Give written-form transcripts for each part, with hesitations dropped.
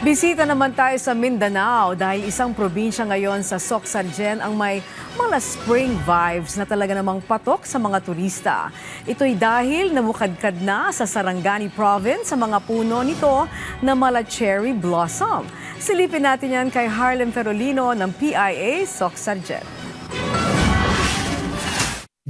Bisita naman tayo sa Mindanao dahil isang probinsya ngayon sa Soxargen ang may mga spring vibes na talaga namang patok sa mga turista. Ito'y dahil namukadkad na sa Sarangani Province sa mga puno nito na mala cherry blossom. Silipin natin yan kay Harlem Ferolino ng PIA Soxargen.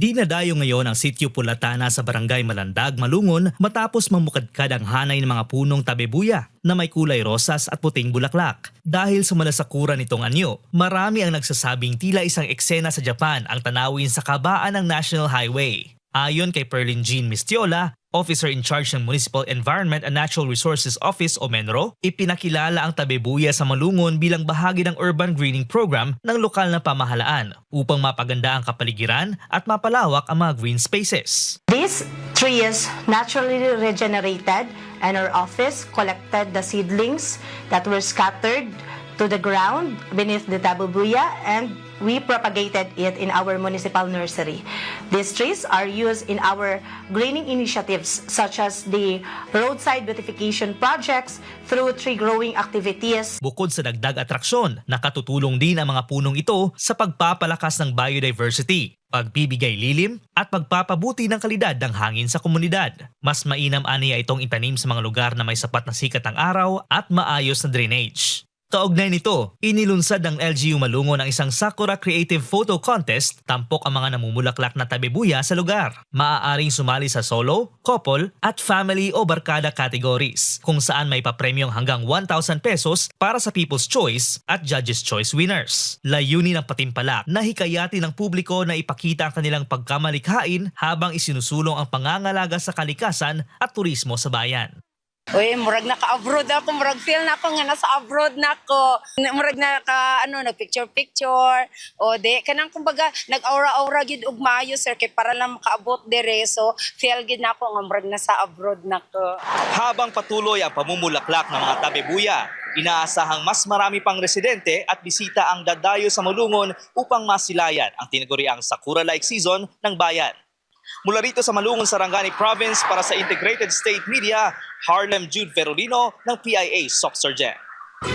Dinadayo ngayon ang sitio Pulatana sa Barangay Malandag, Malungon matapos mamukadkad ang hanay ng mga punong tabebuya na may kulay rosas at puting bulaklak. Dahil sa malasakuran nitong anyo, marami ang nagsasabing tila isang eksena sa Japan ang tanawin sa kabaan ng National Highway. Ayon kay Perlin Jean Mistiola, Officer in Charge ng Municipal Environment and Natural Resources Office o MENRO, ipinakilala ang tabebuya sa Malungon bilang bahagi ng urban greening program ng lokal na pamahalaan upang mapaganda ang kapaligiran at mapalawak ang mga green spaces. This tree is naturally regenerated and our office collected the seedlings that were scattered to the ground beneath the tabebuya and we propagated it in our municipal nursery. These trees are used in our greening initiatives such as the roadside beautification projects through tree growing activities. Bukod sa dagdag atraksyon, nakatutulong din ang mga punong ito sa pagpapalakas ng biodiversity, pagbibigay lilim at pagpapabuti ng kalidad ng hangin sa komunidad. Mas mainam aniya itong itanim sa mga lugar na may sapat na sikat ng araw at maayos na drainage. Kaugnay nito, inilunsad ng LGU Malungon ang isang Sakura Creative Photo Contest, tampok ang mga namumulaklak na tabebuya sa lugar. Maaaring sumali sa solo, couple, at family o barkada categories, kung saan may papremyong hanggang 1,000 pesos para sa People's Choice at Judge's Choice winners. Layunin ng patimpalak na hikayatin ng publiko na ipakita ang kanilang pagkamalikhain habang isinusulong ang pangangalaga sa kalikasan at turismo sa bayan. Uy, murag naka-abroad ako, murag feel na ako nga nasa abroad na ako. Murag nag-picture-picture. O de, kanang kumbaga, nag-aura-aura gid og maayo, sir, kay para lang makaabot dire. So, feel gid na ako nga murag nasa abroad na ko. Habang patuloy ang pamumulaklak ng mga tabebuya, inaasahang mas marami pang residente at bisita ang dadayo sa Malungon upang masilayan ang tinaguriang Sakura-like season ng bayan. Mula rito sa Malungon, Sarangani Province para sa Integrated State Media, Harlem Jude Ferolino ng PIA Soxargen.